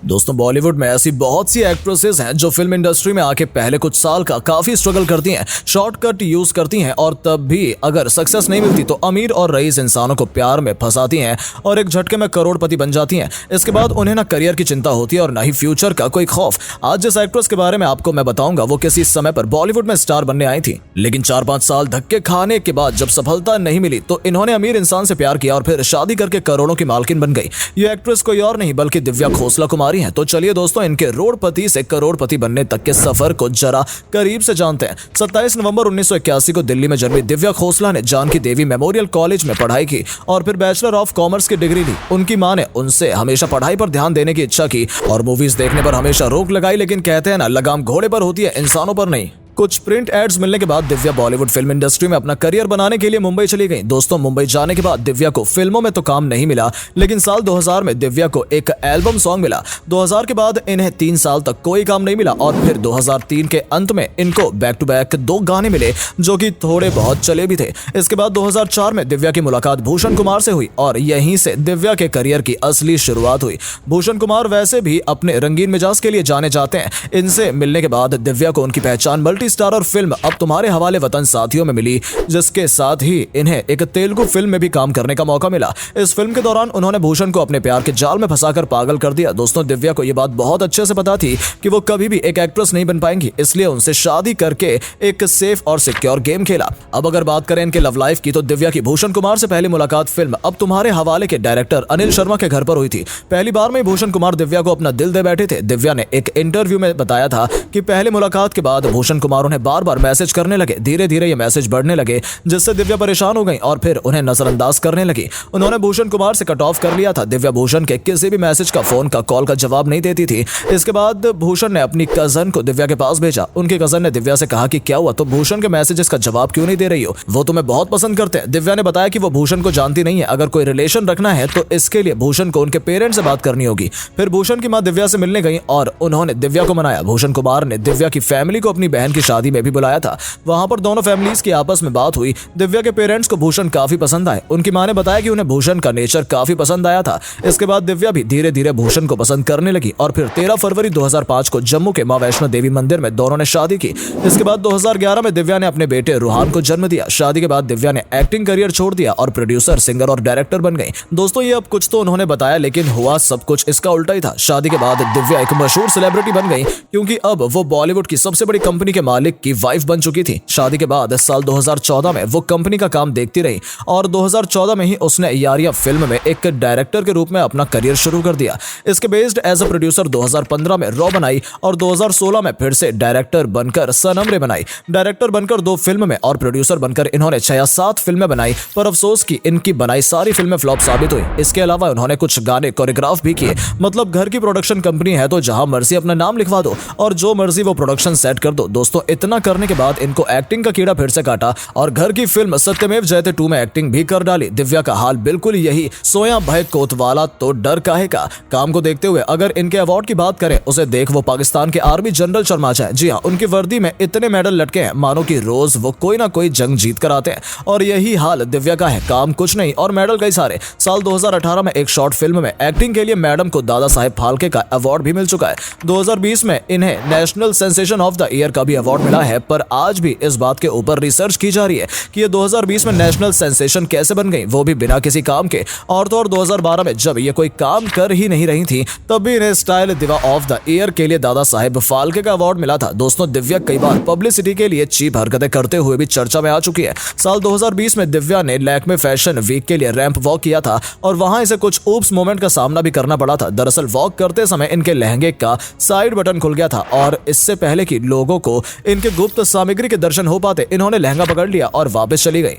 दोस्तों बॉलीवुड में ऐसी बहुत सी एक्ट्रेसेस हैं जो फिल्म इंडस्ट्री में आके पहले कुछ साल का काफी स्ट्रगल करती हैं, शॉर्टकट यूज करती हैं और तब भी अगर सक्सेस नहीं मिलती तो अमीर और रईस इंसानों को प्यार में फंसाती हैं और एक झटके में करोड़पति बन जाती हैं। इसके बाद उन्हें ना करियर की चिंता होती है और ना ही फ्यूचर का कोई खौफ। आज जिस एक्ट्रेस के बारे में आपको मैं बताऊंगा वो किसी समय पर बॉलीवुड में स्टार बनने आई थी, लेकिन 4-5 साल धक्के खाने के बाद जब सफलता नहीं मिली तो इन्होंने अमीर इंसान से प्यार किया और फिर शादी करके करोड़ों की मालकिन बन गई। ये एक्ट्रेस कोई और नहीं बल्कि दिव्या खोसला कुमारी है। तो चलिए दोस्तों इनके रोडपति से करोड़पति बनने तक के सफर को जरा करीब से जानते हैं। 27 नवंबर 1981 को दिल्ली में जन्मी दिव्या खोसला ने जानकी देवी मेमोरियल कॉलेज में पढ़ाई की और फिर बैचलर ऑफ कॉमर्स की डिग्री ली। उनकी मां ने उनसे हमेशा पढ़ाई पर ध्यान देने की इच्छा की और मूवीज देखने पर हमेशा रोक लगाई, लेकिन कहते हैं ना लगाम घोड़े पर होती है, इंसानों पर नहीं। कुछ प्रिंट एड्स मिलने के बाद दिव्या बॉलीवुड फिल्म इंडस्ट्री में अपना करियर बनाने के लिए मुंबई चली गई। दोस्तों मुंबई जाने के बाद दिव्या को फिल्मों में तो काम नहीं मिला, लेकिन साल 2000 में दिव्या को एक एल्बम सॉन्ग मिला। 2000 के बाद इन्हें 3 साल तक कोई काम नहीं मिला और फिर 2003 के अंत में इनको बैक टू बैक 2 गाने मिले जो कि थोड़े बहुत चले भी थे। इसके बाद 2004 में दिव्या की मुलाकात भूषण कुमार से हुई और यहीं से दिव्या के करियर की असली शुरुआत हुई। भूषण कुमार वैसे भी अपने रंगीन मिजाज के लिए जाने जाते हैं। इनसे मिलने के बाद दिव्या को उनकी पहचान मल्टी स्टार और फिल्म अब तुम्हारे हवाले वतन साथियों में मिली, जिसके साथ ही इन्हें एक तेलुगु फिल्म में भी काम करने का मौका मिला। इस फिल्म के दौरान उन्होंने भूषण को अपने प्यार के जाल में फंसाकर पागल कर दिया। दोस्तों दिव्या को यह बात बहुत अच्छे से पता थी कि वो कभी भी एक एक्ट्रेस नहीं बन पाएंगी, इसलिए उनसे शादी करके एक सेफ और सिक्योर गेम खेला। अब अगर बात करें इनके लव लाइफ की तो दिव्या की भूषण कुमार से पहली मुलाकात फिल्म अब तुम्हारे हवाले के डायरेक्टर अनिल शर्मा के घर पर हुई थी। पहली बार में भूषण कुमार दिव्या को अपना दिल दे बैठे थे। दिव्या ने एक इंटरव्यू में बताया था कि पहले मुलाकात के बाद भूषण कुमार उन्हें बार बार मैसेज करने लगे। धीरे धीरे ये मैसेज बढ़ने लगे जिससे दिव्या परेशान हो गई और फिर उन्हें नजरअंदाज करने लगी। उन्होंने भूषण कुमार से कट ऑफ कर लिया था। दिव्या भूषण के किसी भी मैसेज का, फोन का, कॉल का जवाब नहीं देती थी। इसके बाद भूषण ने अपनी कजन को दिव्या के पास भेजा। उनके कजन ने दिव्या से कहा कि क्या हुआ, तो भूषण के मैसेजेस का जवाब क्यों नहीं दे रही हो, वो तुम्हें बहुत पसंद करते हैं। दिव्या ने बताया कि वो भूषण को जानती नहीं है, अगर कोई रिलेशन रखना है तो इसके लिए भूषण को उनके पेरेंट्स से बात करनी होगी। फिर भूषण की मां दिव्या से मिलने गई और उन्होंने दिव्या को मनाया। भूषण कुमार ने दिव्या की फैमिली को अपनी बहन की शादी में भी बुलाया था। वहां पर दोनों फैमिलीज की आपस में बात हुई। दिव्या के पेरेंट्स को भूषण काफी पसंद आए। उनकी मां ने बताया कि उन्हें भूषण का नेचर काफी पसंद आया था। इसके बाद दिव्या भी धीरे धीरे भूषण को पसंद करने लगी और फिर 13 फरवरी 2005 को जम्मू के मां वैष्णो देवी मंदिर में दोनों ने शादी की। इसके बाद 2011 में दिव्या ने अपने बेटे रूहान को जन्म दिया। शादी के बाद दिव्या ने एक्टिंग करियर छोड़ दिया और प्रोड्यूसर, सिंगर और डायरेक्टर बन गई। दोस्तों ये अब कुछ तो उन्होंने बताया, लेकिन हुआ सब कुछ इसका उल्टा ही था। शादी के बाद दिव्या एक मशहूर सेलिब्रिटी बन गई क्योंकि अब वो बॉलीवुड की सबसे बड़ी कंपनी के मालिक की वाइफ बन चुकी थी। शादी के बाद साल 2014 में वो कंपनी का काम देखती रही और 2014 में ही उसने यारियां फिल्म में एक डायरेक्टर के रूप में अपना करियर शुरू कर दिया। इसके बेस्ड एज अ प्रोड्यूसर 2015 में रॉ बनाई और 2016 में फिर से डायरेक्टर बनकर सनम रे बनाई। डायरेक्टर बनकर 2 फिल्म में और प्रोड्यूसर बनकर इन्होंने 6 या 7 फिल्में बनाई, पर अफसोस की इनकी बनाई सारी फिल्में फ्लॉप साबित हुई। इसके अलावा उन्होंने कुछ गाने कोरियोग्राफ भी किए। मतलब घर की प्रोडक्शन कंपनी है तो जहां मर्जी अपना नाम लिखवा दो और जो मर्जी वो प्रोडक्शन सेट कर दो। दोस्तों इतना करने के बाद इनको एक्टिंग का कीड़ा फिर से काटा और घर की फिल्म सत्यमेव जयते 2 में एक्टिंग भी कर डाली। दिव्या का हाल बिल्कुल यही, सोया भय कोतवाला तो डर काहे का। काम को देखते हुए अगर इनके अवार्ड की बात करें, उसे देख वो पाकिस्तान के आर्मी जनरल शर्मा जाए। जी हाँ, उनकी वर्दी में इतने मेडल लटके हैं मानो कि रोज वो कोई ना कोई जंग जीत कर आते हैं और यही हाल दिव्या का है, काम कुछ नहीं और मेडल कई सारे। साल 2018 में एक शॉर्ट फिल्म में एक्टिंग के लिए मैडम को दादा साहेब फाल्के का अवार्ड भी मिल चुका है। 2020 में इन्हें national sensation of the year का भी अवार्ड मिला है, पर आज भी इस बात के ऊपर रिसर्च की जा रही है कि ये 2020 में नेशनल सेंसेशन कैसे बन गई, वो भी बिना किसी काम के। और तो और 2012 में जब ये कोई काम कर ही नहीं रही थी तब भी इन्हें स्टाइल दिवा ऑफ द ईयर के लिए दादा साहेब फाल्के का अवार्ड मिला था। दोस्तों दिव्या कई बार पब्लिसिटी के लिए चीप हरकतें करते हुए भी चर्चा में आ चुकी है। साल 2020 में दिव्या ने लैक्मे फैशन वीक के लिए रैंप वॉक किया था और वहां इसे कुछ ऊप्स मोमेंट का सामना भी करना पड़ा था। दरअसल वॉक करते समय इनके लहंगे का साइड बटन खुल गया था और इससे पहले कि लोगों को इनके गुप्त सामग्री के दर्शन हो पाते, इन्होंने लहंगा पकड़ लिया और वापस चली गई।